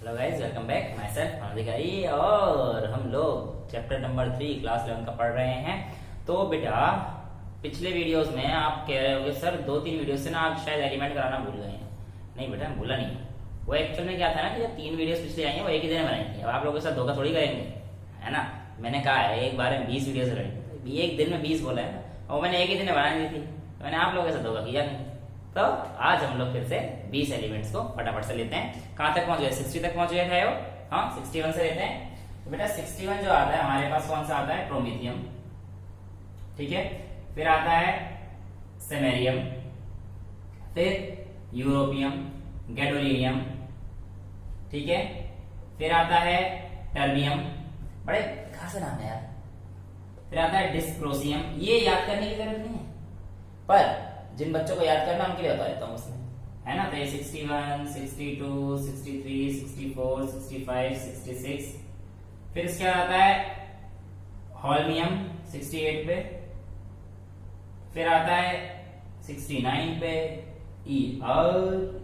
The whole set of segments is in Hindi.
Hello guys, welcome back. My self भाई और हम लोग चैप्टर नंबर 3 क्लास 11 का पढ़ रहे हैं। तो बेटा पिछले वीडियोस में आप कह रहे होगे सर 2-3 वीडियो से ना आप शायद एलिमेंट कराना भूल गए हैं। नहीं बेटा, भूला नहीं। वो एक्चुअल में क्या था ना कि जब 3 वीडियोस पिछले आई हैं वो एक ही दिन में बनाई थी। अब आप लोगों के साथ धोखा थोड़ी करेंगे, है ना। मैंने कहा है एक बार में 20 वीडियो बनाई, एक दिन में 20 बोला है और मैंने एक ही दिन में बना दी थी। मैंने आप लोगों के साथ धोखा किया नहीं। तो आज हम लोग फिर से 20 एलिमेंट्स को फटाफट से लेते हैं। कहां तक पहुंच गए? 60 तक पहुंच गए थे वो। हाँ, 61 से लेते हैं। तो बेटा 61 जो आता है हमारे पास कौन सा आता है? प्रोमीथियम, ठीक है। फिर आता है सेमेरियम, फिर यूरोपियम, गैडोलिनियम, ठीक है। फिर आता है टर्बियम, बड़े खास नाम है यार। फिर आता है डिस्प्रोसियम। ये याद करने की जरूरत नहीं है, पर जिन बच्चों को याद करना उनके लिए बता देता हूं उसमें, है ना। तो ये 61, 62, 63, 64, 65, 66। फिर इसके बाद आता है होल्मियम 68 पे। फिर आता है 69 पे ई। और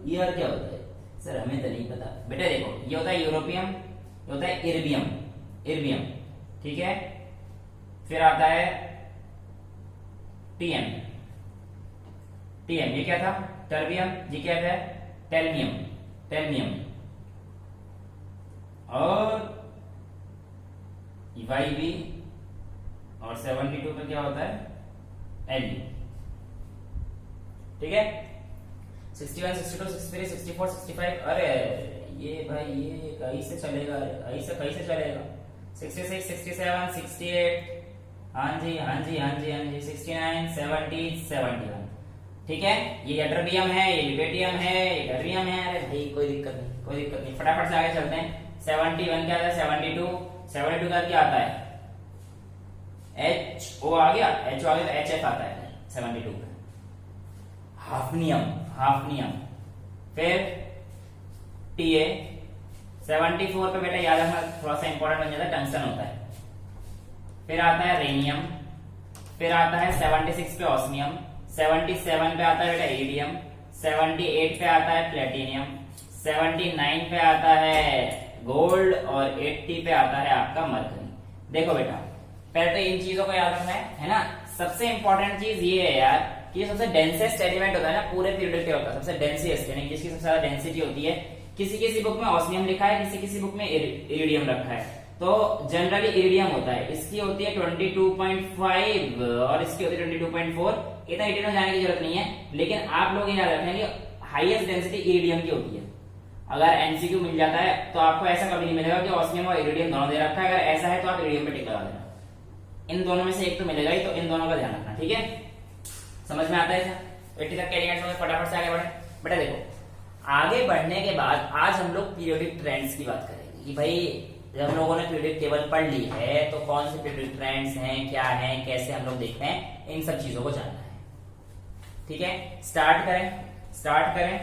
ईयर क्या होता है सर? हमें तो नहीं पता बेटा। देखो ये होता है यूरोपियम, ये होता है इर्बियम, इर्बियम, ठीक है। फिर आता है टीएम, टीएम ये क्या था? टर्बियम। ये क्या था? टेल्मियम, टेल्मियम। और वाईबी और 72 पे क्या होता है? एलबी, ठीक है। 61, 62, 63, 64, 65। अरे ये भाई ये कहीं से चलेगा? कहीं से चलेगा? 66, 67, 68। हाँ जी, हाँ जी, हाँ जी, हाँ जी। 69, 70, 71, ठीक है। ये एट्रोबियम है, ये लिबेटियम है, ये टर्बियम है। अरे भाई कोई दिक्कत नहीं, कोई दिक्कत नहीं। फटाफट से आगे चलते हैं। 71 क्या आता है? 72 का क्या आता है? एच ओ आ गया, एच आ गया तो एच एफ आता है 72 का। Hafnium, hafnium. फिर टीए 74 पे बेटा याद रखना, थोड़ा सा इंपॉर्टेंट बन जाता है, टंगस्टन होता है। फिर आता है रेनियम। फिर आता है 76 पे ऑस्मियम। 77 पे आता है बेटा इरिडियम। 78 पे आता है प्लेटिनियम। 79 पे आता है गोल्ड और 80 पे आता है आपका मरकरी। देखो बेटा पहले तो इन चीजों को याद रखना है ना। सबसे इंपॉर्टेंट चीज ये है यार कि ये सबसे डेंसेस्ट एलिमेंट होता है ना पूरे पीरियड टेबल का, सबसे डेंसिएस्ट, यानी जिसकी सबसे ज्यादा डेंसिटी होती है। किसी किसी बुक में ऑस्मियम लिखा है, किसी किसी बुक में इरिडियम रखा है। तो जनरली इरिडियम होता है, इसकी होती है 22.5 और इसकी होती है 22.4। इतना डिटेल में जाने की जरूरत नहीं है, लेकिन आप लोग ये याद रखना कि हाईएस्ट डेंसिटी इरिडियम की होती है। अगर एमसीक्यू मिल जाता है तो आपको ऐसा कभी नहीं मिलेगा कि ऑस्मियम और इरिडियम दोनों दे रखा है। अगर ऐसा है तो आप इरिडियम पे टिक लगा देना। इन दोनों में से एक तो मिलेगा ही, तो इन दोनों का ध्यान रखना, ठीक है। समझ में आता है? 80 तक के एलिमेंट्स में फटाफट से आगे बढ़े। बेटा देखो आगे बढ़ने के बाद आज हम लोग पीरियोडिक ट्रेंड्स की बात करेंगे कि भाई जब हम लोगों ने पीरियोडिक टेबल पढ़ ली है तो कौन से पीरियोडिक ट्रेंड्स हैं, क्या हैं, कैसे हम लोग देखते हैं, इन सब चीजों को जानना है, ठीक है। स्टार्ट करें, स्टार्ट करें।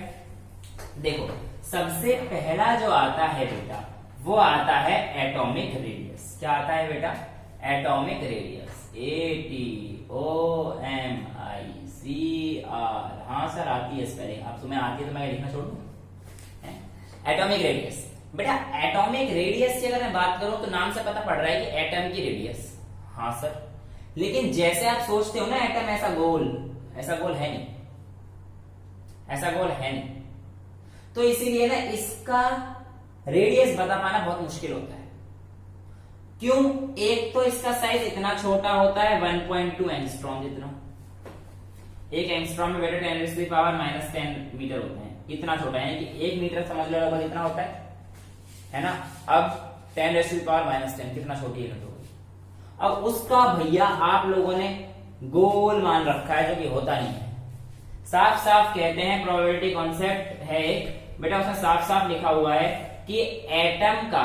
देखो सबसे पहला जो आता है बेटा वो आता है एटॉमिक रेडियस। क्या आता है बेटा? Atomic radius. ATOMICR। हाँ सर आती है स्पेलिंग, अब तुम्हें आती है तो मैं लिखना छोड़ दूं? Atomic radius. बेटा एटॉमिक रेडियस की अगर मैं बात करूं तो नाम से पता पड़ रहा है कि एटम की रेडियस। हाँ सर, लेकिन जैसे आप सोचते हो ना एटम ऐसा गोल, ऐसा गोल है नहीं, ऐसा गोल है नहीं। तो इसीलिए ना इसका रेडियस बता पाना बहुत मुश्किल होता है। क्यों? एक तो इसका साइज इतना छोटा होता है 1.2 एंगस्ट्रॉम जितना। एक एंगस्ट्रॉम में बेटा 10⁻⁻10 मीटर होते हैं, इतना छोटा है कि 1 मीटर समझ लो लगभग इतना होता है ना। अब 10⁻⁻10 कितना छोटी यूनिट होगी। अब उसका भैया आप लोगों ने गोल मान रखा है जो कि होता नहीं है। साफ साफ कहते हैं, प्रोबेबिलिटी कॉन्सेप्ट है एक बेटा, उसमें साफ साफ लिखा हुआ है कि एटम का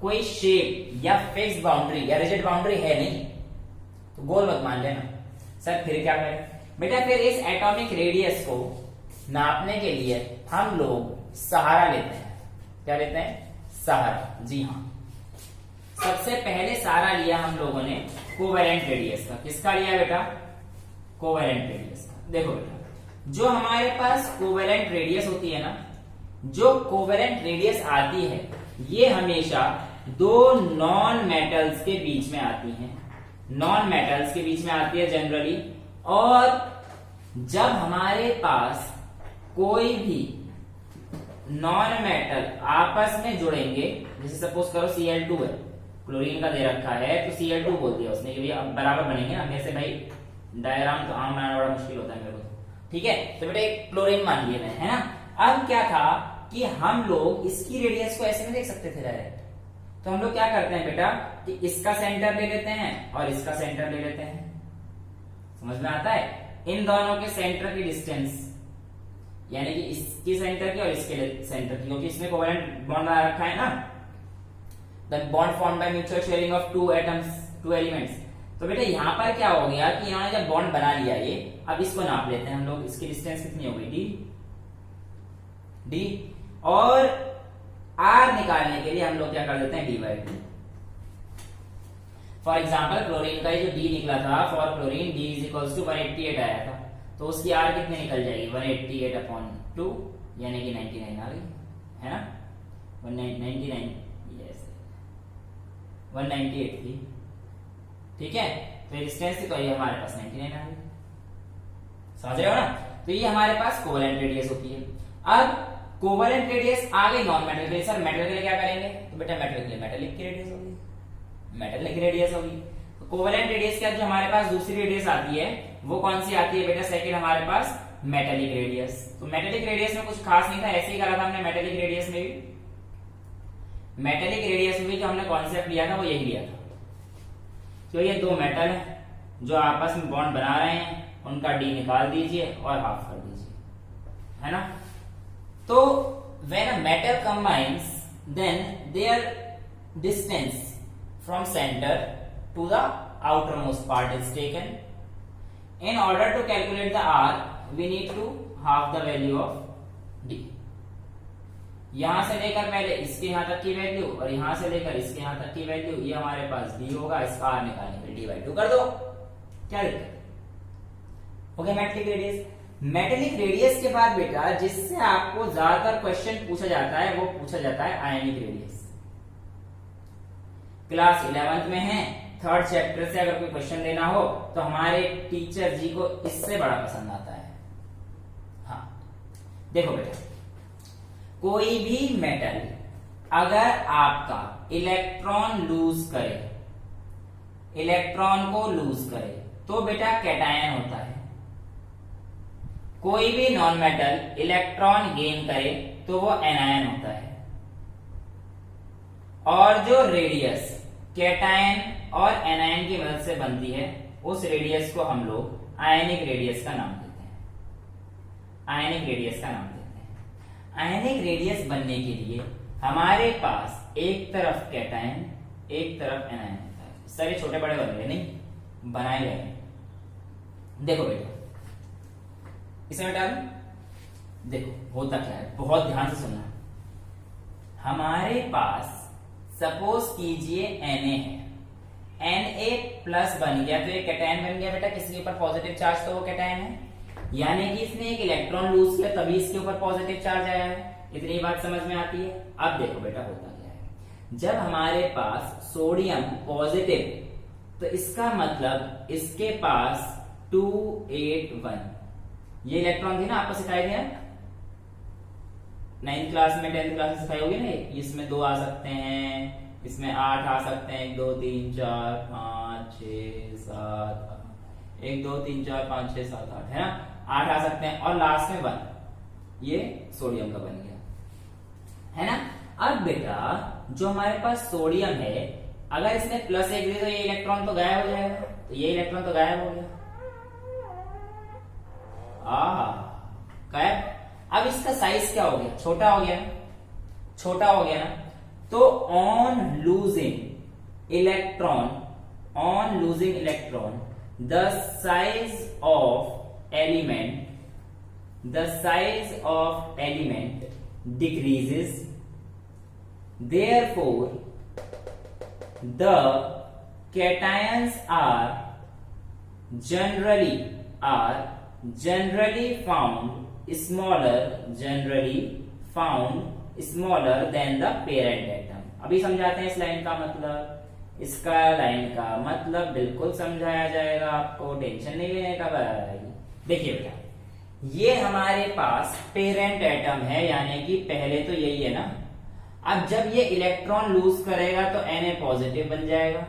कोई शेप या फिक्स बाउंड्री या रिजिड बाउंड्री है नहीं, तो गोल मत मान लेना। सर फिर क्या करें? बेटा फिर इस एटॉमिक रेडियस को नापने के लिए हम लोग सहारा लेते हैं। क्या लेते हैं? सहारा। जी हाँ, सबसे पहले सहारा लिया हम लोगों ने कोवेलेंट रेडियस का। किसका लिया बेटा? कोवेलेंट रेडियस का। देखो बेटा जो हमारे पास कोवेलेंट रेडियस होती है ना, जो कोवेलेंट रेडियस आती है ये हमेशा दो नॉन मेटल्स के बीच में आती हैं, नॉन मेटल्स के बीच में आती है जनरली। और जब हमारे पास कोई भी नॉन मेटल आपस में जुड़ेंगे, जैसे सपोज करो Cl2 है, क्लोरीन का दे रखा है तो Cl2 बोल दिया उसने कि भैया अब बराबर बनेंगे ना, मेरे से भाई डायग्राम तो आम बनाना बड़ा मुश्किल होता है मेरे को, ठीक है। तो बेटा एक क्लोरीन मान लिया मैंने, है ना। अब क्या था कि हम लोग इसकी रेडियस को ऐसे में देख सकते थे डायरेक्ट, तो हम लोग क्या करते हैं बेटा कि इसका सेंटर ले लेते हैं और इसका सेंटर ले लेते हैं, समझ में आता है। इन दोनों के सेंटर की डिस्टेंस, यानी कि इसकी सेंटर की और इसके सेंटर की, क्योंकि इसमें कोवेलेंट बॉन्ड बना रखा है ना, the bond formed by mutual sharing of two atoms, two elements. तो बेटा यहां पर क्या हो गया कि इन्होंने जब बॉन्ड बना लिया ये, अब इसको नाप लेते हैं हम लोग, इसकी डिस्टेंस कितनी हो गई डी, और आर निकालने के लिए हम लोग क्या कर देते हैं डी/2। फॉर एग्जाम्पल क्लोरीन का ये जो डी निकला था for chlorine, D is equals to 188 आया था, तो उसकी आर कितनी निकल जाएगी 188/2, यानी कि 99 आ गई, है ना। 199, यस 198 थी, ठीक है। तो डिस्टेंस थी, तो ये हमारे पास 99 आ गई, समझ रहे हो ना। तो ये हमारे पास कोवेलेंट रेडियस होती है। अब कोवेलेंट रेडियस आ गई नॉन मेटल के लिए, सर मेटल के लिए क्या करेंगे, तो बेटा मेटल के लिए मेटेलिक की रेडियस होगी, मेटेलिक रेडियस होगी। तो कोवेलेंट रेडियस के जो हमारे पास दूसरी रेडियस आती है वो कौन सी आती है बेटा, सेकंड हमारे पास मेटेलिक रेडियस। तो मेटेलिक रेडियस में कुछ खास नहीं था, ऐसे ही करा था हमने मेटेलिक रेडियस में भी। मेटेलिक रेडियस में भी जो हमने कॉन्सेप्ट लिया था वो यही लिया था, तो ये दो मेटल है जो आपस में बॉन्ड बना रहे हैं, उनका डी निकाल दीजिए और हाफ कर दीजिए, है ना। तो when a metal combines, then their distance from center to the outermost part is taken. In order to calculate the R, we need to half the value of D. यहां से लेकर पहले इसके यहां तक की वैल्यू और यहां से लेकर इसके यहां तक की वैल्यू, ये हमारे पास D होगा, इसका R निकालने के लिए D/2 कर दो, क्या दिक्कत। Okay, metallic radius. Metallic radius के बाद बेटा जिससे आपको ज्यादातर क्वेश्चन पूछा जाता है वो पूछा जाता है आयनिक रेडियस। क्लास 11th में है, थर्ड चैप्टर से अगर कोई क्वेश्चन देना हो तो हमारे टीचर जी को इससे बड़ा पसंद आता है। हाँ देखो बेटा, कोई भी मेटल अगर आपका इलेक्ट्रॉन लूज करे, इलेक्ट्रॉन को लूज करे तो बेटा कैटायन होता है। कोई भी नॉन मेटल इलेक्ट्रॉन गेन करे तो वो एनायन होता है। और जो रेडियस कैटायन और एनायन की मदद से बनती है उस रेडियस को हम लोग आयनिक रेडियस का नाम देते हैं, आयनिक रेडियस का नाम देते हैं। आयनिक रेडियस बनने के लिए हमारे पास एक तरफ कैटायन एक तरफ एनायन होता है। सारे छोटे बड़े बन गए नहीं, बनाए गए। देखो बेटा इसे डाल, देखो होता क्या है, बहुत ध्यान से सुनना। हमारे पास सपोज कीजिए Na है, Na+ बन गया तो ये कैटायन बन गया बेटा, किसके ऊपर पॉजिटिव चार्ज, तो वो कैटायन है, यानी कि इसने एक इलेक्ट्रॉन लूज किया तभी इसके ऊपर पॉजिटिव चार्ज आया है। इतनी बात समझ में आती है। अब देखो बेटा होता क्या है, जब हमारे पास सोडियम पॉजिटिव तो इसका मतलब इसके पास 281, ये इलेक्ट्रॉन थी ना, आपको सिखाई दिया 9th क्लास में 10th क्लास में सिखाई होगी ना। इसमें 2 आ सकते हैं, इसमें 8 आ सकते हैं, 1 2 3 4 5 6 7 8, 1 2 3 4 5 6 7 8 है ना, 8 आ सकते हैं और लास्ट में 1, ये सोडियम का बन गया, है ना। अब बेटा जो हमारे पास सोडियम है, अगर इसमें +1 दे तो ये इलेक्ट्रॉन तो गायब हो जाएगा, तो ये इलेक्ट्रॉन तो गायब हो गया, गायब। अब इसका साइज क्या हो गया, छोटा हो गया, छोटा हो गया ना। तो on losing electron, on losing electron the size of element, the size of element decreases, therefore the cations are generally found smaller, generally found smaller than the parent atom. अभी समझाते हैं इस लाइन का मतलब। इसका लाइन का मतलब बिल्कुल समझाया जाएगा आपको, टेंशन नहीं लेने का भाई। देखिए बेटा, ये हमारे पास पेरेंट एटम है, यानी कि पहले तो यही है ना। अब जब ये इलेक्ट्रॉन लूज करेगा तो Na पॉजिटिव बन जाएगा।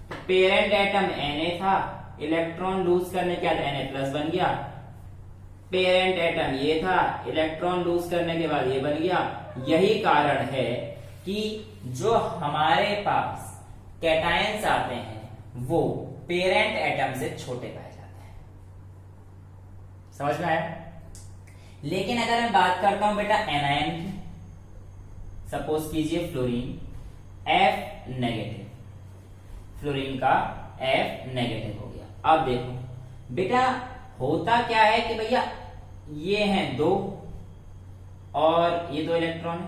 तो पेरेंट एटम Na था, इलेक्ट्रॉन लूज करने के बाद Na प्लस बन गया। पेरेंट एटम ये था, इलेक्ट्रॉन लूज करने के बाद ये बन गया। यही कारण है कि जो हमारे पास कैटायंस आते हैं वो पेरेंट एटम से छोटे पाए जाते हैं। समझ में आया? लेकिन अगर मैं बात करता हूं बेटा एनायन की, सपोज कीजिए फ्लोरीन F नेगेटिव, फ्लोरीन का F नेगेटिव हो गया। अब देखो बेटा, होता क्या है कि भैया ये हैं दो और ये दो इलेक्ट्रॉन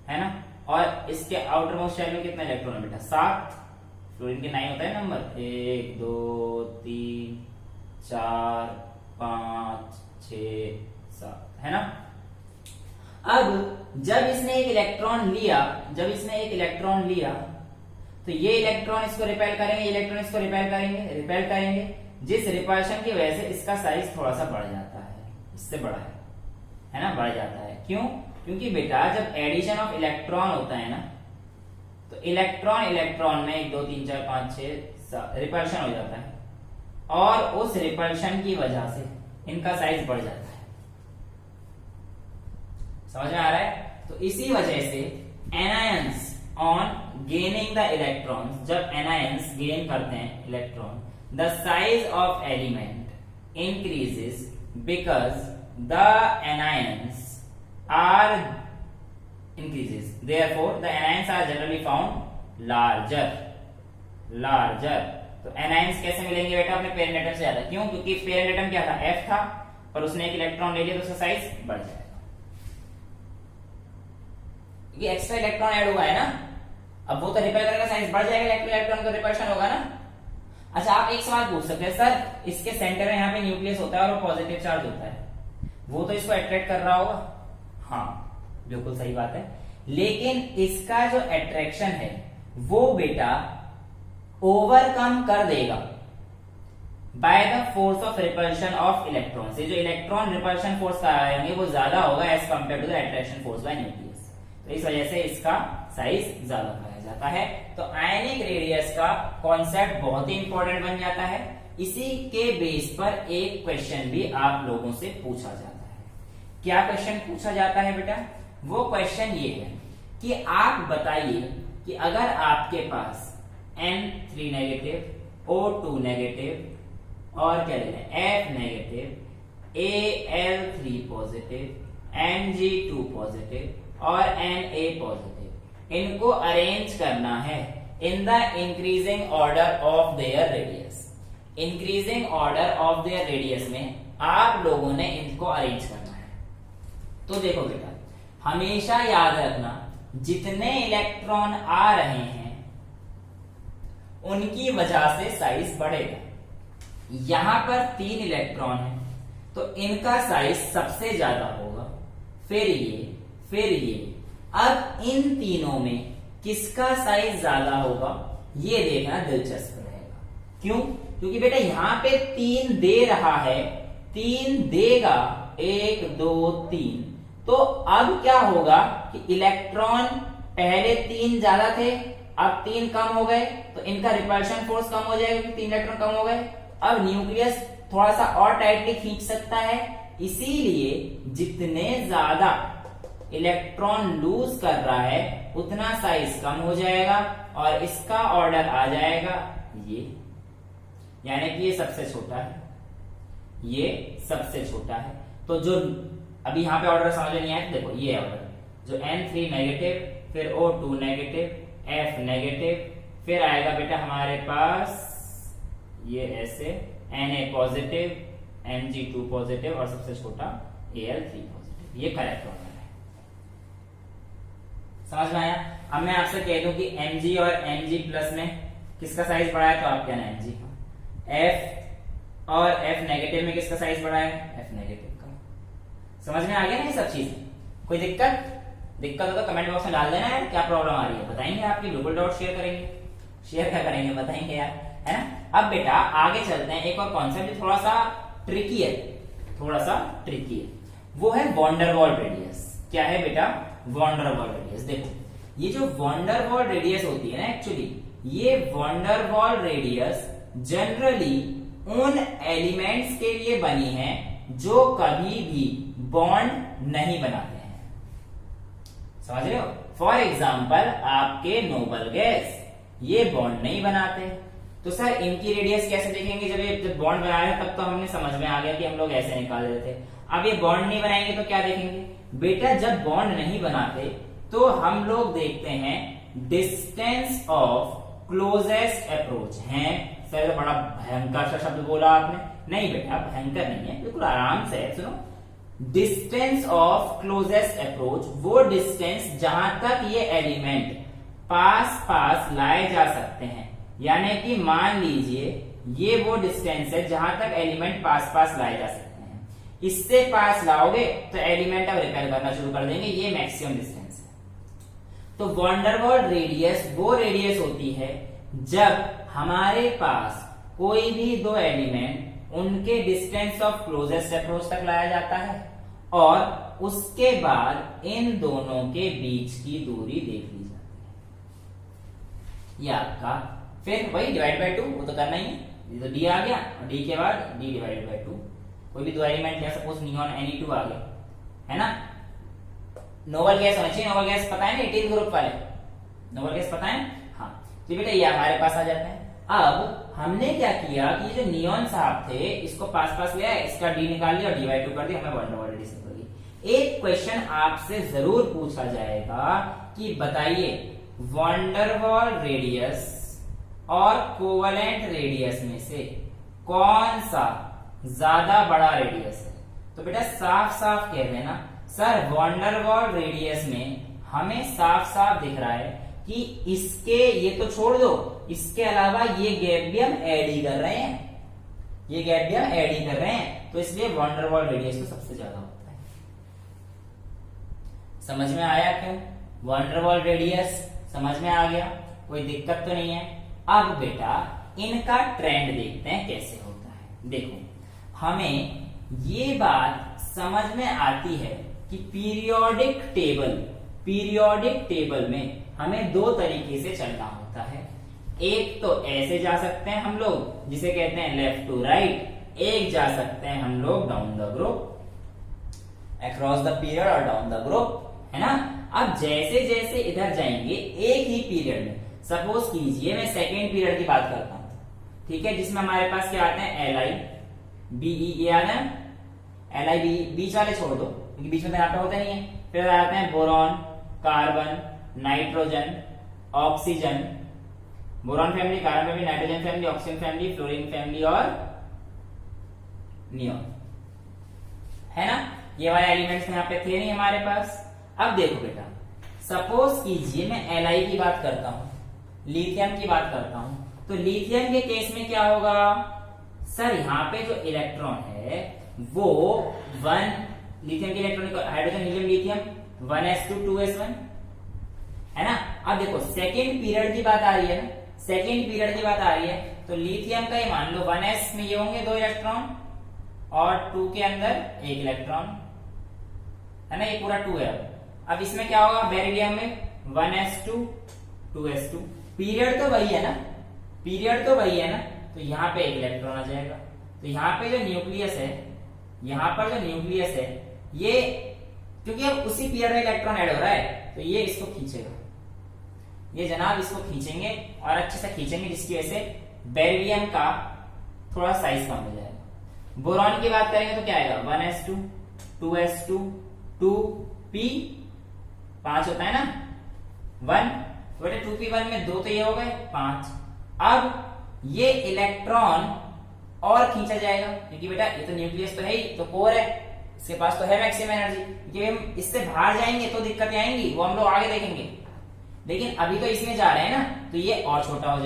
है ना, और इसके आउटर मोस्ट शेल में कितना इलेक्ट्रॉन है बेटा? 7। फ्लोरीन के 9 होता है नंबर, 1 2 3 4 5 6 7, है ना। अब जब इसने एक इलेक्ट्रॉन लिया, तो ये इलेक्ट्रॉन इसको रिपेल करेंगे, इलेक्ट्रॉन इसको रिपेल करेंगे। जिस रिपल्शन की वजह से इसका साइज थोड़ा सा बढ़ जाता है, इससे बड़ा है ना, बढ़ जाता है। क्यों? क्योंकि बेटा जब एडिशन ऑफ इलेक्ट्रॉन होता है ना, तो इलेक्ट्रॉन में 1 2 3 4 5 6 7 रिपल्शन हो जाता है, और उस रिपल्शन की वजह से इनका साइज बढ़ जाता है। समझ में आ रहा है? तो इसी वजह से anions on gaining the electrons, जब एनायंस गेन करते हैं electron, the size of element increases because the anions are increases, therefore the anions are generally found larger। तो एनायंस कैसे मिलेंगे बेटा? अपने पेरेंट एटम से ज्यादा। क्यों? क्योंकि पेरेंट एटम क्या था? F था, पर उसने एक इलेक्ट्रॉन ले लिया तो उसका साइज बढ़ जाएगा। ये एक्स्ट्रा इलेक्ट्रॉन ऐड हुआ है ना, अब वो तो रिपेल करेगा, साइज बढ़ जाएगा, इलेक्ट्रॉन का रिपल्शन होगा ना। अच्छा, आप एक सवाल पूछ सकते हैं, सर इसके सेंटर में यहाँ पे न्यूक्लियस होता है और वो पॉजिटिव चार्ज होता है, वो तो इसको अट्रैक्ट कर रहा होगा। हाँ, बिल्कुल सही बात है। लेकिन इसका जो अट्रैक्शन है वो बेटा ओवरकम कर देगा by the force of repulsion of electron. से जो इलेक्ट्रॉन रिपल्शन फोर्स का आएंगे वो ज्यादा होगा as compare to the attraction force by nucleus. तो इस वजह से इसका साइज ज्यादा पाया जाता है। तो आयनिक रेडियस का कॉन्सेप्ट बहुत ही इंपॉर्टेंट बन जाता है। इसी के बेस पर एक क्वेश्चन भी आप लोगों से पूछा जाता है। क्या क्वेश्चन पूछा जाता है बेटा? वो क्वेश्चन ये है कि आप बताइए कि अगर आपके पास N3 नेगेटिव, O2 नेगेटिव और क्या लेना है F negative, Al3 positive, Mg2 positive और Na पॉजिटिव, इनको अरेंज करना है in the increasing order of their radius. Increasing order of their radius में आप लोगों ने इनको अरेंज करना है। तो देखो बेटा, हमेशा याद रखना, जितने इलेक्ट्रॉन आ रहे हैं उनकी वजह से साइज बढ़ेगा। यहां पर 3 इलेक्ट्रॉन है तो इनका साइज सबसे ज्यादा होगा, फिर ये। अब इन तीनों में किसका साइज ज्यादा होगा ये देखना दिलचस्प रहेगा। क्यों? क्योंकि बेटा यहां पे 3 दे रहा है, 3 देगा, 1 2 3। तो अब क्या होगा कि इलेक्ट्रॉन पहले 3 ज्यादा थे, अब 3 कम हो गए, तो इनका रिपल्शन फोर्स कम हो जाएगा क्योंकि 3 इलेक्ट्रॉन कम हो गए। अब न्यूक्लियस थोड़ा सा और टाइटली खींच सकता है, इसीलिए जितने ज्यादा इलेक्ट्रॉन लूज कर रहा है उतना साइज कम हो जाएगा और इसका ऑर्डर आ जाएगा ये, यानी कि ये सबसे छोटा है, ये सबसे छोटा है। तो जो अभी यहां पे ऑर्डर समझ नहीं आया, देखो ये ऑर्डर, जो N3 नेगेटिव, फिर O2 नेगेटिव, F नेगेटिव, फिर आएगा बेटा हमारे पास ये ऐसे Na पॉजिटिव, Mg2 पॉजिटिव और सबसे छोटा Al3 पॉजिटिव। ये करेक्ट ऑर्डर है। समझ में आया? अब मैं आपसे कह दूं कि Mg और Mg प्लस में किसका साइज बढ़ा है, तो आप कहना Mg का। F और F नेगेटिव में किसका साइज बढ़ा है, F नेगेटिव का। समझ में आ गया ना ये सब चीज? कोई दिक्कत हो तो कमेंट बॉक्स में डाल देना यार, क्या प्रॉब्लम आ रही है बताएंगे, आपकी बिल्कुल डाउट शेयर करेंगे, शेयर क्या करेंगे बताएंगे यार, है ना। अब बेटा आगे चलते हैं, एक और कॉन्सेप्ट थोड़ा सा ट्रिकी है, वो है वॉन डेर वाल रेडियस। क्या है बेटा? Van der Waals radius. देखो ये जो वॉन डेर वाल रेडियस होती है ना, एक्चुअली ये van der Waals radius generally उन एलिमेंट्स के लिए बनी है जो कभी भी बॉन्ड नहीं बनाते हैं, समझ रहे हो। फॉर एग्जाम्पल आपके नोबल गैस ये बॉन्ड नहीं बनाते, तो सर इनकी रेडियस कैसे देखेंगे? जब बॉन्ड बना रहे तब तो हमने समझ में आ गया कि हम लोग ऐसे निकाल रहे थे। अब ये बॉन्ड नहीं बनाएंगे तो क्या देखेंगे? बेटा जब बॉन्ड नहीं बनाते तो हम लोग देखते हैं डिस्टेंस ऑफ क्लोजेस्ट अप्रोच है। सर बड़ा भयंकर सा शब्द बोला आपने, नहीं बेटा भयंकर नहीं है, बिल्कुल आराम से सुनो। डिस्टेंस ऑफ क्लोजेस्ट अप्रोच, वो डिस्टेंस जहां तक ये एलिमेंट पास लाए जा सकते हैं, यानी कि मान लीजिए ये वो डिस्टेंस है जहां तक एलिमेंट पास लाए जा सकते हैं। इससे पास लाओगे तो एलिमेंट अब रिपेल करना शुरू कर देंगे, ये मैक्सिमम डिस्टेंस है। तो वॉन डेर वाल रेडियस वो रेडियस होती है जब हमारे पास कोई भी दो एलिमेंट उनके डिस्टेंस ऑफ क्लोजेस्ट अप्रोच तक लाया जाता है और उसके बाद इन दोनों के बीच की दूरी देख ली जाती है। ये आपका फिर वही डिवाइड बाय 2, वो तो करना ही है, ये तो डी आ गया और डी के बाद डी डिवाइडेड बाय 2। कोई भी दो एलिमेंट या सपोज नियॉन Ni2 आ गया, है ना। नोबल गैस होना चाहिए, नोबल गैस पता है ना 18 ग्रुप वाले, नोबल गैस पता है। हाँ तो बेटा ये हमारे पास आ जाते हैं। अब हमने क्या किया कि जो नियॉन साहब थे इसको पास ले आए, इसका डी निकाल लिया और डिवाइड 2 कर दिया, हमें वॉन डेर वाल रेडियस निकल गई। एक क्वेश्चन आपसे जरूर पूछा जाएगा कि बताइए वॉन डेर वाल रेडियस और कोवेलेंट रेडियस में से कौन सा ज्यादा बड़ा रेडियस है? तो बेटा साफ कह देना sir van der Waals radius में हमें साफ दिख रहा है कि इसके, ये तो छोड़ दो, इसके अलावा ये गैप भी हम ऐड ही कर रहे हैं, तो इसलिए वॉन डेर वाल रेडियस तो सबसे ज्यादा होता है। समझ में आया क्यों? वॉन डेर वाल रेडियस समझ में आ गया, कोई दिक्कत तो नहीं है। अब बेटा इनका ट्रेंड देखते हैं कैसे होता है। देखो हमें ये बात समझ में आती है कि पीरियोडिक टेबल में हमें दो तरीके से चलना होता है। एक तो ऐसे जा सकते हैं हम लोग जिसे कहते हैं लेफ्ट टू राइट, एक जा सकते हैं हम लोग down the group, across the period और डाउन द ग्रुप, है ना। अब जैसे इधर जाएंगे एक ही पीरियड में, सपोज कीजिए मैं सेकेंड पीरियड की बात करता हूं, ठीक है, जिसमें हमारे पास क्या आते हैं LI BE आना है, LI BE बीच वाले छोड़ दो क्योंकि बीच में तो यहाँ पे होता नहीं है। फिर आते हैं boron, carbon, nitrogen, oxygen, boron family, carbon family, nitrogen family, oxygen family, fluorine family और नियॉन, है ना। ये वाले एलिमेंट्स यहाँ पे थे नहीं हमारे पास। अब देखो बेटा सपोज कीजिए मैं Li की बात करता हूं, लिथियम की बात करता हूं, तो लिथियम के केस में क्या होगा? सर यहाँ पे जो इलेक्ट्रॉन है वो लिथियम के electron, hydrogen helium lithium 1s2 2s1, है ना। अब देखो सेकेंड पीरियड की बात आ रही है ना, तो लिथियम का ये मान लो 1s में ये होंगे 2 इलेक्ट्रॉन और 2 के अंदर 1 इलेक्ट्रॉन, है ना, ये पूरा 2 है। अब इसमें क्या होगा? बेरिलियम में 1s2 2s2, पीरियड तो वही है ना, तो यहाँ पे 1 इलेक्ट्रॉन आ जाएगा। तो यहाँ पे जो न्यूक्लियस है, ये क्योंकि अब उसी पीरियड में इलेक्ट्रॉन ऐड हो रहा है तो ये इसको खींचेगा, ये जनाब इसको खींचेंगे और अच्छे से खींचेंगे, जिसकी वजह से बेरिलियम का थोड़ा साइज कम हो जाएगा। बोरॉन की बात करेंगे तो क्या आएगा? 1s2 2s2 2p 5 होता है ना 1, तो बेटे 2p1 में 2 तो ये हो गए 5। अब ये इलेक्ट्रॉन और खींचा जाएगा क्योंकि बेटा ये तो न्यूक्लियस तो है ही, तो कोर है, इसके पास तो है मैक्सिमम एनर्जी, क्योंकि हम इससे बाहर जाएंगे तो दिक्कतें आएंगी, वो हम लोग आगे देखेंगे। लेकिन अभी तो इसमें जा रहे हैं ना, तो ये और छोटा हो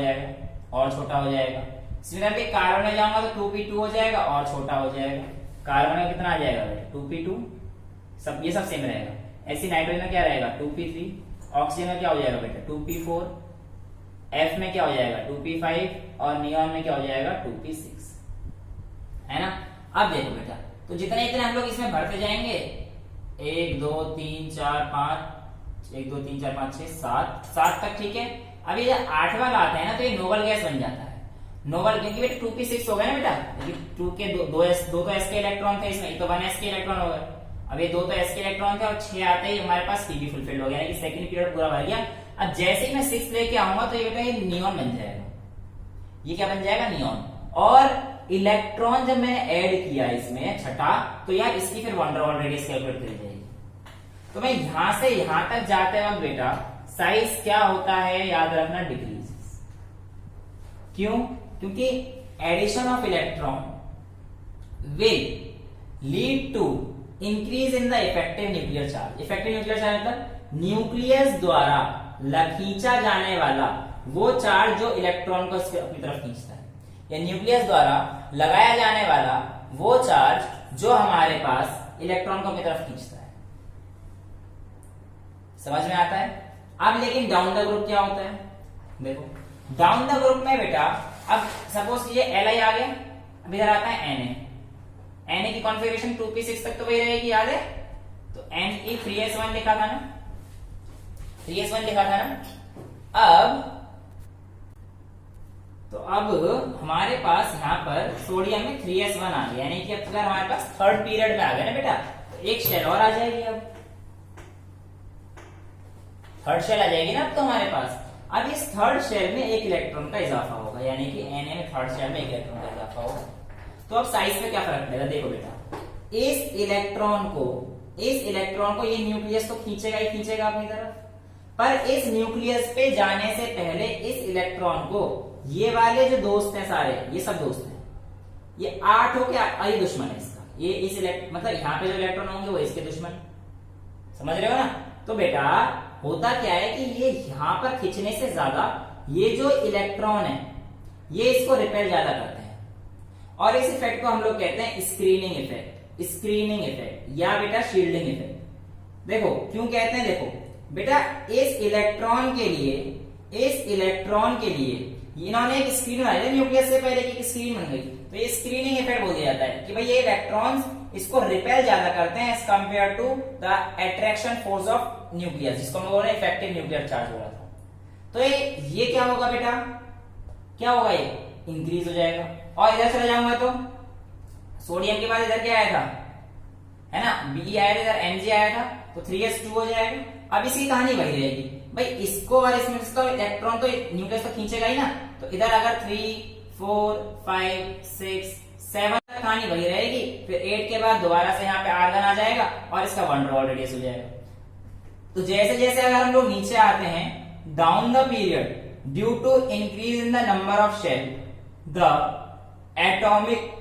जाएगा, इसमें कार्बन में जाऊंगा तो 2p2 हो जाएगा और छोटा हो जाएगा। कार्बन में कितना आ जाएगा बेटा? 2p2, ये सब सेम रहेगा। ऐसी नाइट्रोजन में क्या रहेगा 2p3, ऑक्सीजन में क्या हो जाएगा बेटा 2p4, F में क्या हो जाएगा 2p5 और नियॉन में क्या हो जाएगा 2p6, है ना। अब देखो बेटा, तो जितने इतने हम लोग इसमें भरते जाएंगे 1 2 3 4 5 1 2 3 4 5 6 7 तक, ठीक है। अब ये जब 8वां आता है ना तो ये नोबल गैस बन जाता है। नोबल क्योंकि बेटा 2p6 हो गया ना बेटा, लेकिन 2 के दो तो s के इलेक्ट्रॉन थे इसमें, तो 1s के इलेक्ट्रॉन हो गए। अब ये 2 तो s के इलेक्ट्रॉन थे और 6 आते ही हमारे पास pb फुलफिल्ड हो गया, यानी कि सेकंड पीरियड पूरा भर गया। अब जैसे ही मैं 6 लेके आऊंगा तो ये बेटा ये नियॉन बन जाएगा, ये क्या बन जाएगा नियॉन। और इलेक्ट्रॉन जब मैंने ऐड किया इसमें छठा, तो यार इसकी फिर वंडर वॉल रेडियस कैलकुलेट करी जाएगी। तो मैं यहां से यहां तक जाते वक्त बेटा साइज क्या होता है याद रखना डिक्रीज। क्यों? क्योंकि addition of electron will lead to increase in the effective nuclear charge. Effective nuclear charge मतलब न्यूक्लियस द्वारा खींचा जाने वाला वो चार्ज जो इलेक्ट्रॉन को अपनी तरफ खींचता है, या न्यूक्लियस द्वारा लगाया जाने वाला वो चार्ज जो हमारे पास इलेक्ट्रॉन को अपनी तरफ खींचता है। समझ में आता है? अब लेकिन डाउन द ग्रुप क्या होता है, देखो डाउन द ग्रुप में बेटा, अब सपोज ये Li आ गया, अब इधर आता है Na की कॉन्फ़िगरेशन 2p6 तक तो वही रहेगी, याद है। तो Ne 3s1 लिखा था ना, 3s1 लिखा था ना। अब हमारे पास यहाँ पर सोडियम में 3s1 आ गया, यानी कि अब अगर हमारे पास थर्ड पीरियड में आ गया ना बेटा, तो एक शेल और आ जाएगी। अब थर्ड शेल आ जाएगी ना अब तो हमारे पास। अब इस थर्ड शेल में एक इलेक्ट्रॉन का इजाफा होगा, यानी कि Na में थर्ड शेल में एक इलेक्ट्रॉन का इजाफा होगा। तो अब साइज में क्या फर्क पड़ेगा, देखो बेटा, इस इलेक्ट्रॉन को ये न्यूक्लियस तो खींचेगा ही खींचेगा अपनी तरफ, पर इस न्यूक्लियस पे जाने से पहले इस इलेक्ट्रॉन को ये वाले जो दोस्त हैं सारे, ये सब दोस्त हैं, ये 8 हो क्या आई दुश्मन है इसका, ये इस मतलब यहाँ पे जो इलेक्ट्रॉन होंगे वो इसके दुश्मन, समझ रहे हो ना। तो बेटा होता क्या है कि ये यहां पर खींचने से ज्यादा ये जो इलेक्ट्रॉन है ये इसको रिपेल ज्यादा करते हैं, और इस इफेक्ट को हम लोग कहते हैं स्क्रीनिंग इफेक्ट या बेटा शील्डिंग इफेक्ट। देखो क्यों कहते हैं, देखो बेटा इस इलेक्ट्रॉन के लिए इन्होंने एक स्क्रीन बनाई है, न्यूक्लियस से पहले की स्क्रीन बन गई, तो ये स्क्रीनिंग इफेक्ट बोल दिया जाता है कि भाई ये इलेक्ट्रॉन्स इसको रिपेल ज्यादा करते हैं as compare to the attraction force of nucleus, जिसको हम लोगों ने इफेक्टिव न्यूक्लियर चार्ज बोला था। तो ये क्या होगा बेटा, क्या होगा, ये इंक्रीज हो जाएगा। और इधर चले जाऊंगा तो सोडियम के बाद इधर क्या आया था, है ना, Be आया था, इधर Mg आया था, तो 3s2 हो जाएगा। अब इसकी कहानी वही रहेगी भाई, इसको और इसमें इसका इलेक्ट्रॉन तो न्यूक्लियस तो खींचेगा ही ना, तो इधर अगर 3 4 5 6 7 तक कहानी वही रहेगी, फिर 8 के बाद दोबारा से यहाँ पे आर्गन आ जाएगा और इसका वंडर वॉल रेडियस हो जाएगा। तो जैसे जैसे अगर हम लोग नीचे आते हैं down the period, due to increase in the number of shell, the atomic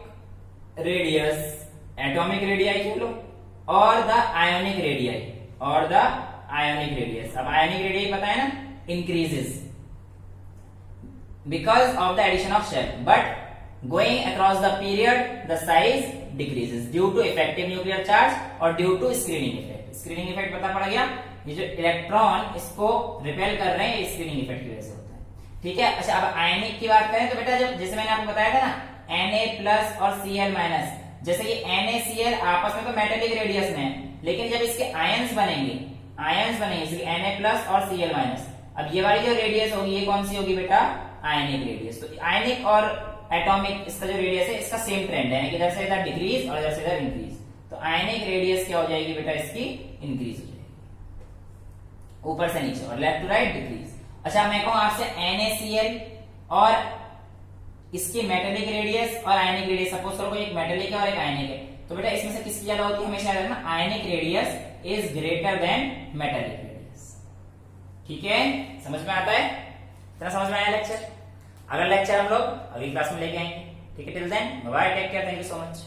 radius क्यों लो, और द आयोनिक रेडियस, अब आयोनिक रेडियस पता है ना, increases because of the addition of shell, but going across the period the size decreases due to effective nuclear charge और due to screening effect. Screening effect पता पड़ गया, ये जो इलेक्ट्रॉन इसको रिपेल कर रहे हैं स्क्रीनिंग इफेक्ट की वजह से होता है, ठीक है। अच्छा अब आयनिक की बात करें तो बेटा जब जैसे मैंने आपको बताया था ना Na+ और Cl-, जैसे ये NaCl आपस में तो मेटेलिक रेडियस में है, लेकिन जब इसके आयंस बनेंगे Na+ और Cl-, अब ये वाली जो रेडियस होगी ये कौन सी होगी बेटा, आयनिक रेडियस। तो आयनिक और एटॉमिक इसका जो रेडियस है इसका सेम ट्रेंड है, इधर से इधर डिक्रीज और इधर से इधर इंक्रीज, तो आयनिक रेडियस क्या हो जाएगी बेटा, इसकी इंक्रीज हो जाएगी ऊपर से नीचे और लेफ्ट टू राइट डिक्रीज। अच्छा मैं कहूं आपसे NaCl और इसकी मेटेलिक रेडियस और आयनिक रेडियस, सपोज करो एक मेटेलिक है और एक आयनिक है, तो बेटा इसमें से किसकी ज्यादा होती है, हमेशा याद रखना ionic radius is greater than metallic radius, ठीक है। समझ में आता है, इतना समझ में आया लेक्चर। अगला लेक्चर हम लोग अगली क्लास में लेके आएंगे, ठीक है। Till then bye bye, take care, thank you so much.